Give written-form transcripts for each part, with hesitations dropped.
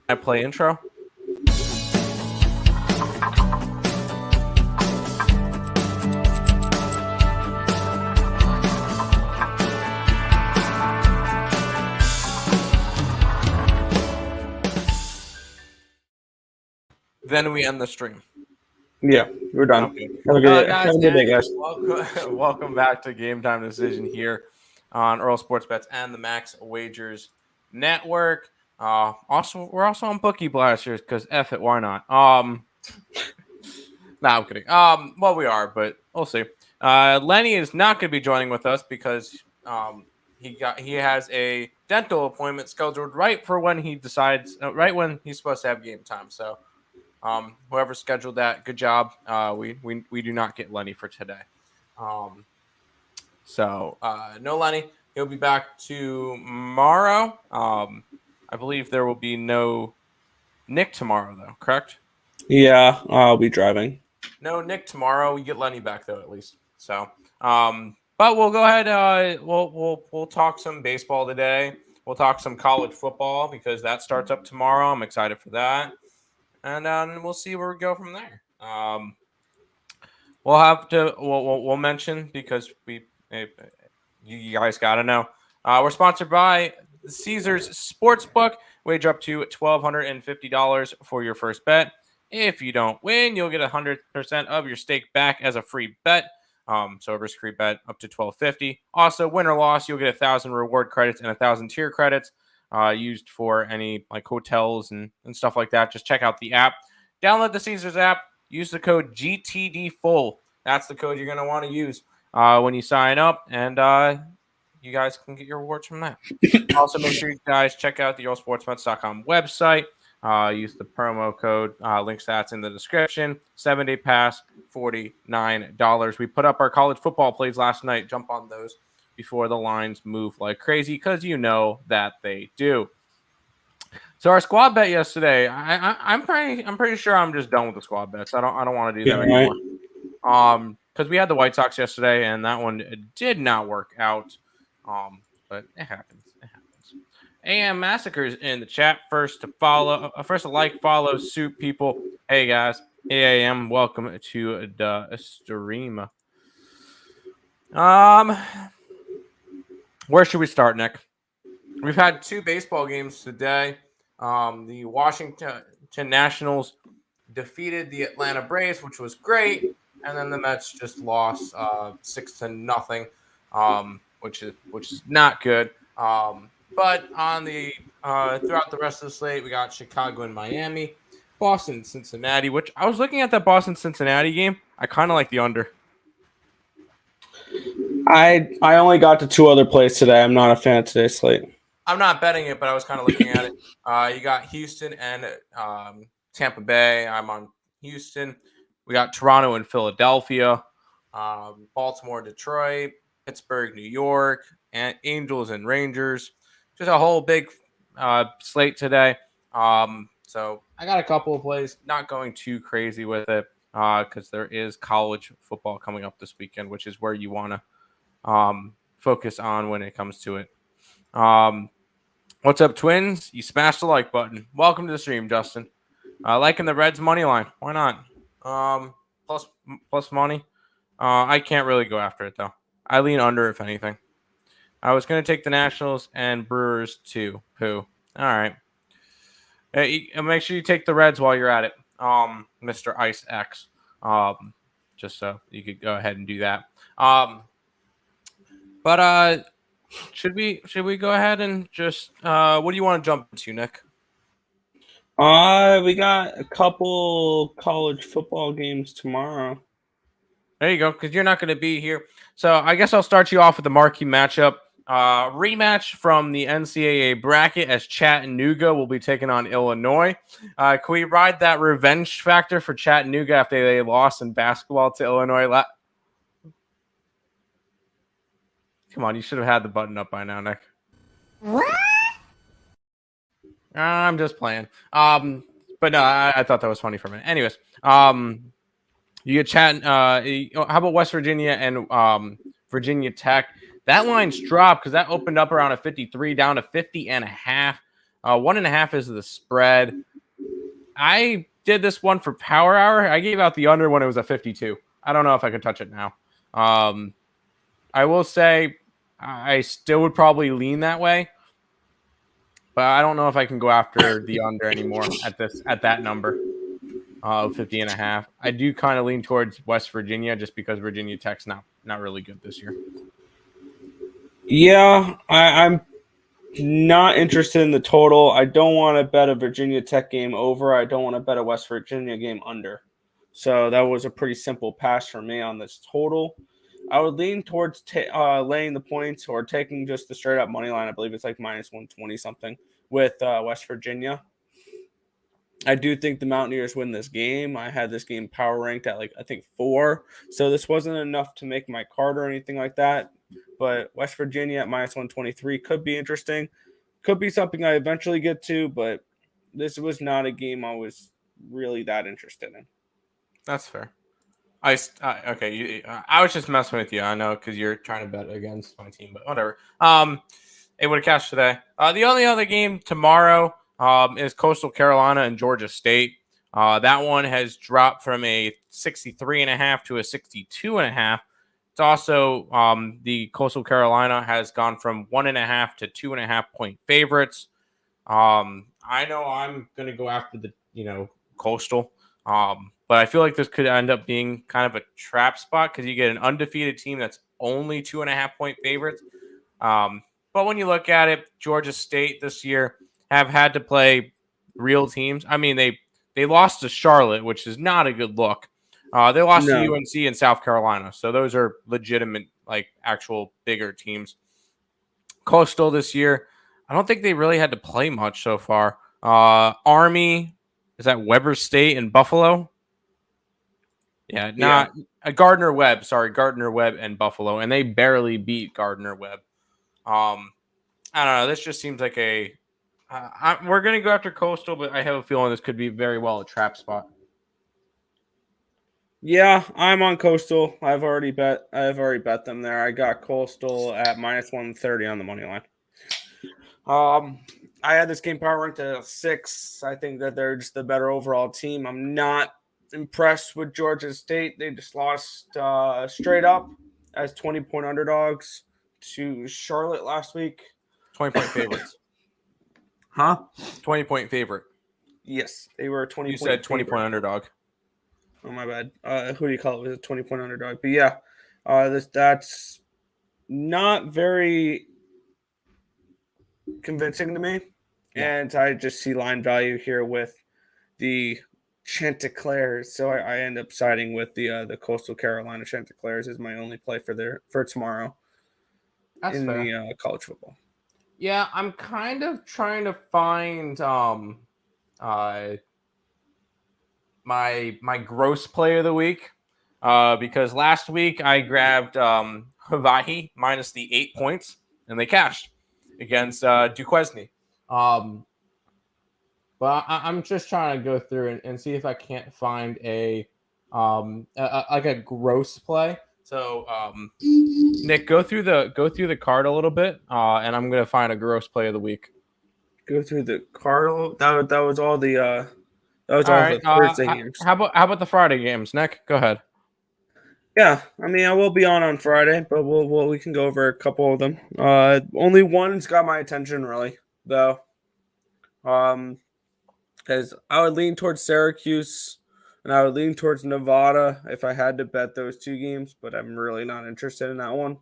I play intro. Then we end the stream. Yeah, we're done. Okay. Have a good day, guys. Welcome back to Game Time Decision here on Earl Sports Bets and the Max Wagers Network. We're also on Bookie Blasters because F it, why not? I'm kidding. Well, we are, but we'll see. Lenny is not going to be joining with us because he has a dental appointment scheduled right when he's supposed to have game time. So. Whoever scheduled that, good job. We do not get Lenny for today. So no Lenny. He'll be back tomorrow. I believe there will be no Nick tomorrow, though. Correct? Yeah, I'll be driving. No Nick tomorrow. We get Lenny back though, at least. So, but we'll go ahead. We'll talk some baseball today. We'll talk some college football because that starts up tomorrow. I'm excited for that. And we'll see where we go from there. We'll mention because you guys got to know. We're sponsored by Caesars Sportsbook. Wager up to $1,250 for your first bet. If you don't win, you'll get 100% of your stake back as a free bet. So a risk-free bet up to $1,250. Also, win or loss, you'll get 1,000 reward credits and 1,000 tier credits. Used for any like hotels and stuff like that. Just check out the app. Download the Caesars app. Use the code GTDFull. That's the code you're going to want to use when you sign up. And you guys can get your rewards from that. Also, make sure you guys check out the allsportsbets.com website. Use the promo code. Links that's in the description. 7-day pass, $49. We put up our college football plays last night. Jump on those before the lines move like crazy, because you know that they do. So our squad bet yesterday, I'm pretty sure I'm just done with the squad bets. I don't want to do that anymore. Because we had the White Sox yesterday, and that one did not work out. But it happens. AM Massacres in the chat. First to like, follow, suit people. Hey guys, AM, welcome to the stream. Where should we start, Nick? We've had 2 baseball games today. The Washington Nationals defeated the Atlanta Braves, which was great, and then the Mets just lost 6-0, which is not good. But on the throughout the rest of the slate, we got Chicago and Miami, Boston, Cincinnati. Which I was looking at that Boston Cincinnati game. I kind of like the under. I only got to 2 other plays today. I'm not a fan of today's slate. I'm not betting it, but I was kind of looking at it. You got Houston and Tampa Bay. I'm on Houston. We got Toronto and Philadelphia, Baltimore, Detroit, Pittsburgh, New York, and Angels and Rangers. Just a whole big slate today. So I got a couple of plays. Not going too crazy with it because there is college football coming up this weekend, which is where you want to focus on when it comes to it. What's up, Twins? You smashed the like button. Welcome to the stream, Justin. Liking the Reds money line. Why not? Plus money. I can't really go after it though. I lean under if anything. I was going to take the Nationals and Brewers too. All right. Hey, make sure you take the Reds while you're at it, Mr. Ice X. Just so you could go ahead and do that. But should we go ahead and just what do you want to jump into, Nick? We got a couple college football games tomorrow. There you go, because you're not going to be here. So I guess I'll start you off with the marquee matchup. Rematch from the NCAA bracket as Chattanooga will be taking on Illinois. Can we ride that revenge factor for Chattanooga after they lost in basketball to Illinois? Come on, you should have had the button up by now, Nick. What? I'm just playing. But no, I thought that was funny for a minute. Anyways, you get how about West Virginia and Virginia Tech? That line's dropped because that opened up around a 53 down to 50.5. 1.5 is the spread. I did this one for Power Hour. I gave out the under when it was a 52. I don't know if I could touch it now. I will say I still would probably lean that way, but I don't know if I can go after the under anymore at that number of 50.5. I do kind of lean towards West Virginia just because Virginia Tech's not really good this year. Yeah, I'm not interested in the total. I don't want to bet a Virginia Tech game over. I don't want to bet a West Virginia game under. So that was a pretty simple pass for me on this total. I would lean towards laying the points or taking just the straight up money line. I believe it's like minus 120 something with West Virginia. I do think the Mountaineers win this game. I had this game power ranked at I think 4. So this wasn't enough to make my card or anything like that. But West Virginia at minus 123 could be interesting. Could be something I eventually get to, but this was not a game I was really that interested in. That's fair. Okay. I was just messing with you. I know because you're trying to bet against my team, but whatever. It would have cashed today. The only other game tomorrow is Coastal Carolina and Georgia State. That one has dropped from a 63.5 to a 62.5. It's also the Coastal Carolina has gone from 1.5 to 2.5 point favorites. I know I'm going to go after the Coastal, but I feel like this could end up being kind of a trap spot because you get an undefeated team that's only 2.5 point favorites. But when you look at it, Georgia State this year have had to play real teams. I mean, they lost to Charlotte, which is not a good look. They lost to UNC and South Carolina. So those are legitimate, actual bigger teams. Coastal this year, I don't think they really had to play much so far. Army, is that Weber State and Buffalo? Yeah, not Gardner Webb. Sorry, Gardner Webb and Buffalo. And they barely beat Gardner Webb. I don't know. This just seems like we're going to go after Coastal, but I have a feeling this could be very well a trap spot. Yeah, I'm on Coastal. I've already bet them there. I got Coastal at minus 130 on the money line. I had this game power ranked at 6. I think that they're just the better overall team. I'm not impressed with Georgia State. They just lost straight up as 20-point underdogs to Charlotte last week. 20-point favorites. Huh? 20-point favorite. Yes, they were a 20-point. You said 20-point underdog. Oh, my bad. Who do you call it? It was a 20-point underdog. But yeah, that's not very convincing to me. Yeah. And I just see line value here with the Chanticleers. So I end up siding with the Coastal Carolina Chanticleers as my only play for tomorrow. That's in fair. The college football. Yeah, I'm kind of trying to find my gross play of the week because last week I grabbed Hawaii minus the 8 points and they cashed against Duquesne. But I'm just trying to go through and see if I can't find a gross play. So Nick, go through the card a little bit, and I'm gonna find a gross play of the week. Go through the card. That was all the the Thursday games. How about the Friday games, Nick? Go ahead. Yeah, I mean I will be on Friday, but we can go over a couple of them. Only one's got my attention really, though. Because I would lean towards Syracuse and I would lean towards Nevada if I had to bet those 2 games, but I'm really not interested in that one.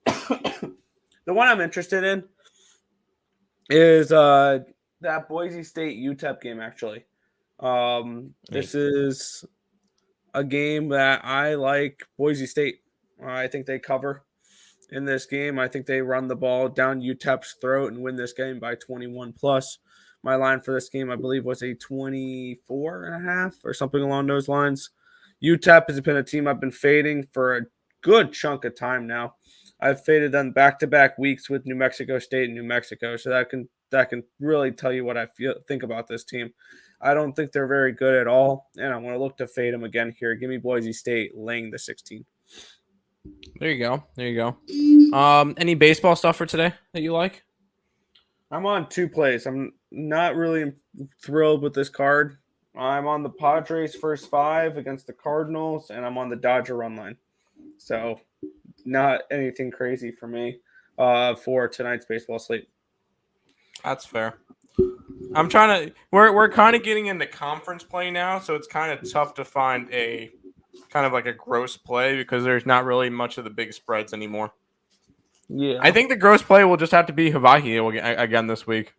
The one I'm interested in is that Boise State UTEP game, actually. This is a game that I like Boise State. I think they cover in this game. I think they run the ball down UTEP's throat and win this game by 21 plus. My line for this game, I believe, was a 24.5 or something along those lines. UTEP has been a team I've been fading for a good chunk of time now. I've faded them back-to-back weeks with New Mexico State and New Mexico, so that can really tell you what I think about this team. I don't think they're very good at all, and I'm going to look to fade them again here. Give me Boise State laying the 16. There you go. Any baseball stuff for today that you like? I'm on 2 plays. I'm not really thrilled with this card. I'm on the Padres first 5 against the Cardinals, and I'm on the Dodger run line. So not anything crazy for me for tonight's baseball slate. That's fair. I'm trying to. We're kind of getting into conference play now, so it's kind of tough to find a kind of like a gross play because there's not really much of the big spreads anymore. Yeah. I think the gross play will just have to be Hawaii again this week,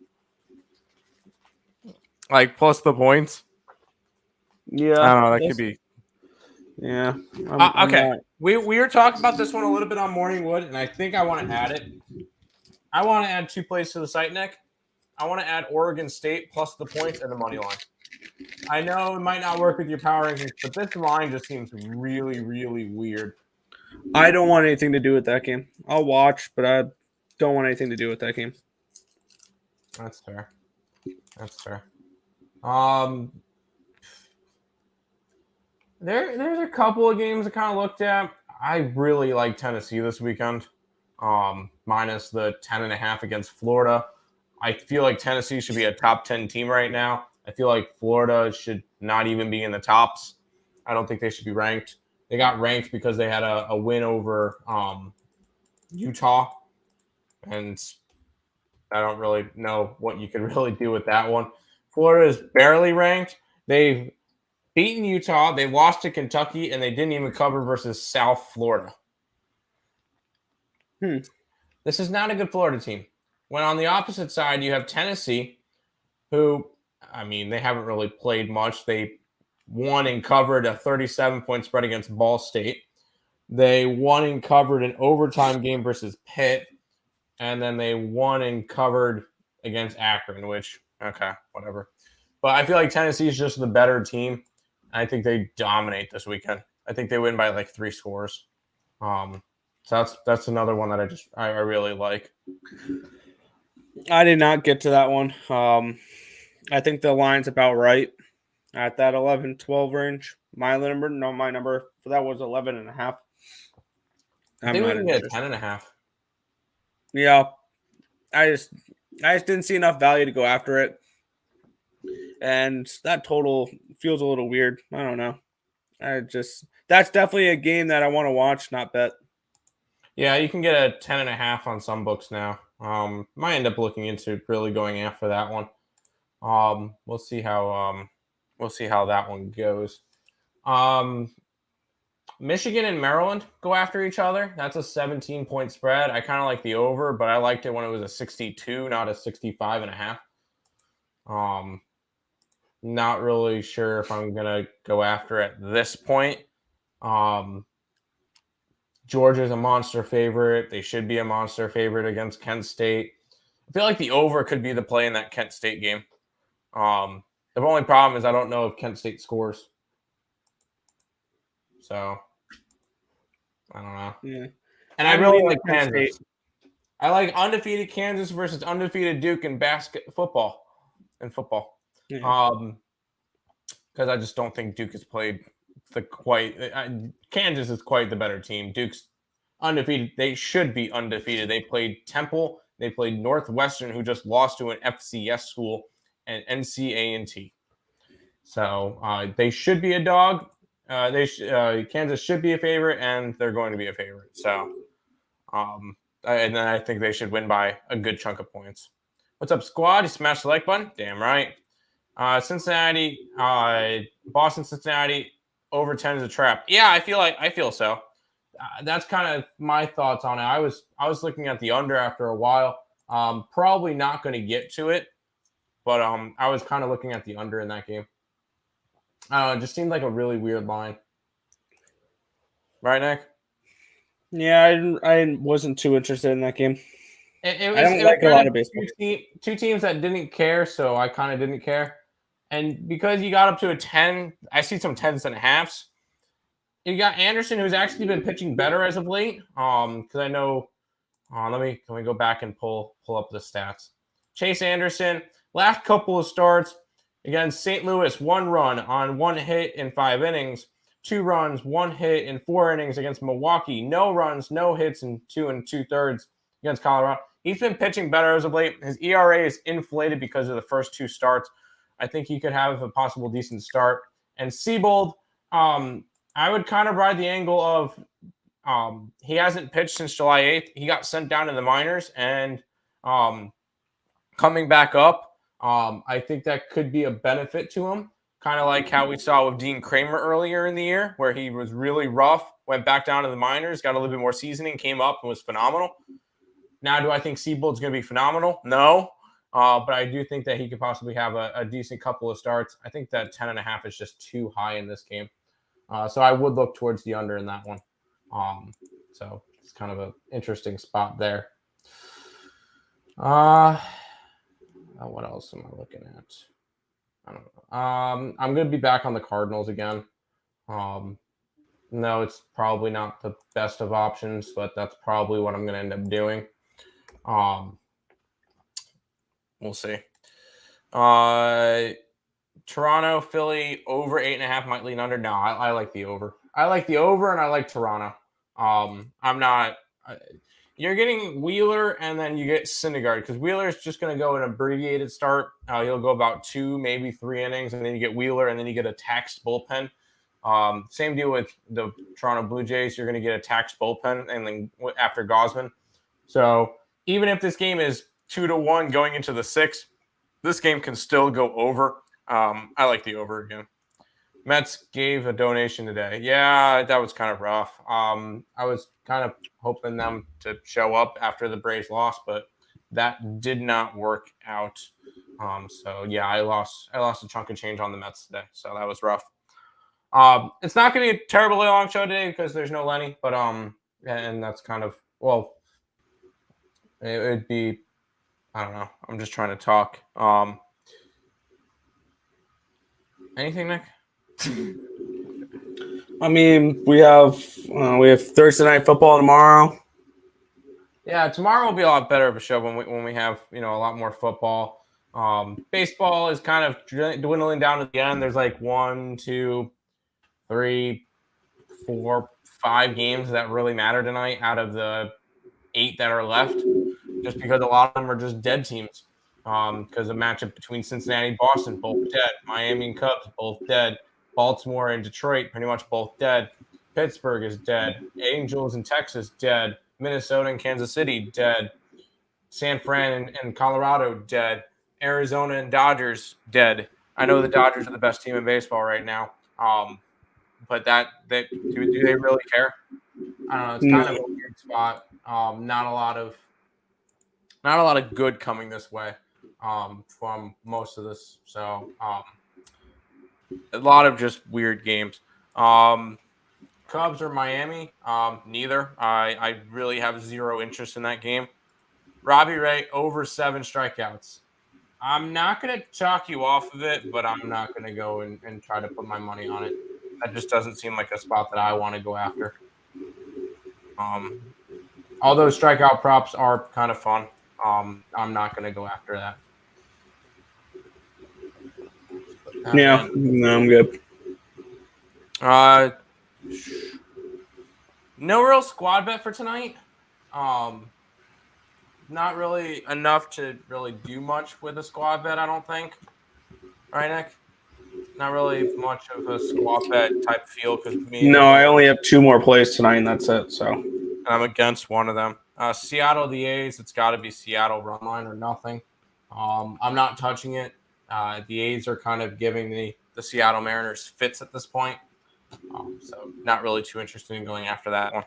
like plus the points. Yeah. I don't know. That could be. Yeah. Okay. We were talking about this one a little bit on Morning Wood, and I think I want to add it. I want to add 2 plays to the site, Nick. I want to add Oregon State plus the points and the money line. I know it might not work with your power rankings, but this line just seems really, really weird. I don't want anything to do with that game. I'll watch, but I don't want anything to do with that game. That's fair. There's a couple of games I kind of looked at. I really like Tennessee this weekend, minus the 10.5 against Florida. I feel like Tennessee should be a top 10 team right now. I feel like Florida should not even be in the tops. I don't think they should be ranked. They got ranked because they had a win over Utah, and I don't really know what you can really do with that one. Florida is barely ranked. They've beaten Utah. They lost to Kentucky, and they didn't even cover versus South Florida. This is not a good Florida team. When on the opposite side, you have Tennessee, who, I mean, they haven't really played much. They won and covered a 37-point spread against Ball State. They won and covered an overtime game versus Pitt. And then they won and covered against Akron, which, okay, whatever. But I feel like Tennessee is just the better team. I think they dominate this weekend. I think they win by like 3 scores. So that's another one that I really like. I did not get to that one. I think the line's about right at that 11-12 range. My number for that was 11.5. I think we can get a 10.5. Yeah, I just didn't see enough value to go after it, and that total feels a little weird. I don't know. That's definitely a game that I want to watch, not bet. Yeah, you can get a 10.5 on some books now. Might end up looking into really going after that one. We'll see how that one goes. Michigan and Maryland go after each other. That's a 17-point spread. I kind of like the over, but I liked it when it was a 62, not a 65.5. Not really sure if I'm gonna go after at this point. Georgia's a monster favorite. They should be a monster favorite against Kent State. I feel like the over could be the play in that Kent State game. The only problem is I don't know if Kent State scores. So, I don't know. Yeah. And I really like Kansas. I like undefeated Kansas versus undefeated Duke in football. Yeah. Because I just don't think Duke has played Kansas is quite the better team. Duke's undefeated. They should be undefeated. They played Temple. They played Northwestern, who just lost to an FCS school, and NC-A&T. So they should be a dog. Kansas should be a favorite, and they're going to be a favorite. So, and then I think they should win by a good chunk of points. What's up, squad? You smashed the like button? Damn right. Boston, Cincinnati, over 10 is a trap. Yeah, I feel so. That's kind of my thoughts on it. I was looking at the under after a while. Probably not going to get to it, but I was kind of looking at the under in that game. It just seemed like a really weird line. Right, Nick? Yeah, I wasn't too interested in that game. I don't like a lot of baseball. Two teams that didn't care, so I kind of didn't care. And because you got up to a 10, I see some 10s and a halves. You got Anderson, who's actually been pitching better as of late. Because I know, can we go back and pull up the stats? Chase Anderson, last couple of starts against St. Louis, 1 run on 1 hit in 5 innings, 2 runs, 1 hit in 4 innings against Milwaukee, no runs, no hits in 2 2/3 against Colorado. He's been pitching better as of late. His ERA is inflated because of the first 2 starts. I think he could have a possible decent start. And Seabold, I would kind of ride the angle of he hasn't pitched since July 8th. He got sent down to the minors, and coming back up, I think that could be a benefit to him. Kind of like how we saw with Dean Kramer earlier in the year, where he was really rough, went back down to the minors, got a little bit more seasoning, came up and was phenomenal. Now, do I think Seabold's going to be phenomenal? No. But I do think that he could possibly have a decent couple of starts. I think that 10.5 is just too high in this game. So I would look towards the under in that one. So it's kind of an interesting spot there. What else am I looking at? I don't know. I'm going to be back on the Cardinals again. No, it's probably not the best of options, but that's probably what I'm going to end up doing. We'll see. Toronto, Philly, over 8.5 might lean under. No, I like the over. I like the over, and I like Toronto. I'm not. You're getting Wheeler, and then you get Syndergaard, because Wheeler is just going to go an abbreviated start. He'll go about 2, maybe 3 innings, and then you get Wheeler, and then you get a taxed bullpen. Same deal with the Toronto Blue Jays. You're going to get a taxed bullpen, and then after Gosman. So even if this game is 2-1 going into the 6th, this game can still go over. I like the over again. Mets gave a donation today. Yeah, that was kind of rough. I was kind of hoping them to show up after the Braves lost, but that did not work out. So yeah, I lost a chunk of change on the Mets today, so that was rough. It's not going to be a terribly long show today because there's no Lenny, but and that's kind of, well, it would be, I don't know. I'm just trying to talk. Anything, Nick? I mean, we have Thursday night football tomorrow. Yeah, tomorrow will be a lot better of a show when we have a lot more football. Baseball is kind of dwindling down to the end. There's like 1, 2, 3, 4, 5 games that really matter tonight out of the 8 that are left, just because a lot of them are just dead teams. Because a matchup between Cincinnati and Boston, both dead. Miami and Cubs, both dead. Baltimore and Detroit, pretty much both dead. Pittsburgh is dead. Angels and Texas, dead. Minnesota and Kansas City, dead. San Fran and Colorado, dead. Arizona and Dodgers, dead. I know the Dodgers are the best team in baseball right now. But do they really care? I don't know. It's kind of a weird spot. Not a lot of good coming this way from most of this. So a lot of just weird games. Cubs or Miami? Neither. I really have zero interest in that game. Robbie Ray over 7 strikeouts. I'm not going to chalk you off of it, but I'm not going to go and try to put my money on it. That just doesn't seem like a spot that I want to go after. Although strikeout props are kind of fun, I'm not going to go after that. Yeah, no, I'm good. No real squad bet for tonight. Not really enough to really do much with a squad bet, I don't think. Right, Nick? Not really much of a squad bet type feel because I only have 2 more plays tonight, and that's it. So I'm against one of them. Seattle, the A's. It's got to be Seattle run line or nothing. I'm not touching it. The A's are kind of giving the Seattle Mariners fits at this point. So not really too interested in going after that one.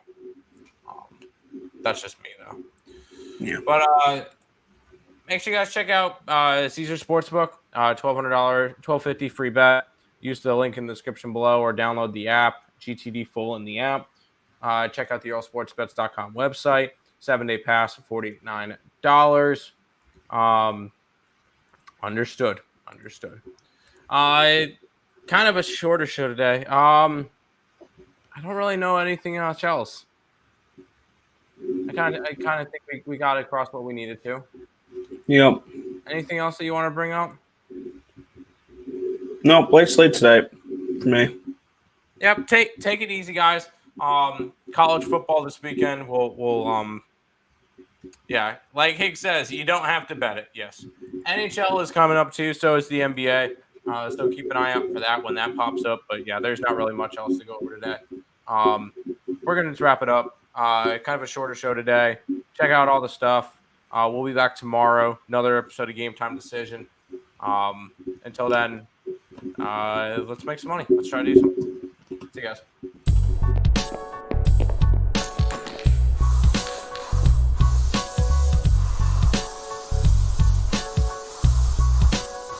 That's just me, though. Yeah. But make sure you guys check out Caesar Sportsbook. $1,200, $1,250 free bet. Use the link in the description below or download the app. GTD full in the app. Check out the allsportsbets.com website. 7-day pass, $49. Understood. Kind of a shorter show today. I don't really know anything else. I kind of think we got across what we needed to. Yep. Anything else that you want to bring up? No, play Slate today for me. Yep. Take it easy, guys. College football this weekend. We'll Yeah, like Higgs says, you don't have to bet it. Yes, NHL is coming up too. So is the NBA. So keep an eye out for that when that pops up. But yeah, there's not really much else to go over today. We're gonna just wrap it up. Kind of a shorter show today. Check out all the stuff. We'll be back tomorrow. Another episode of Game Time Decision. Until then, let's make some money. Let's try to do something. See you guys.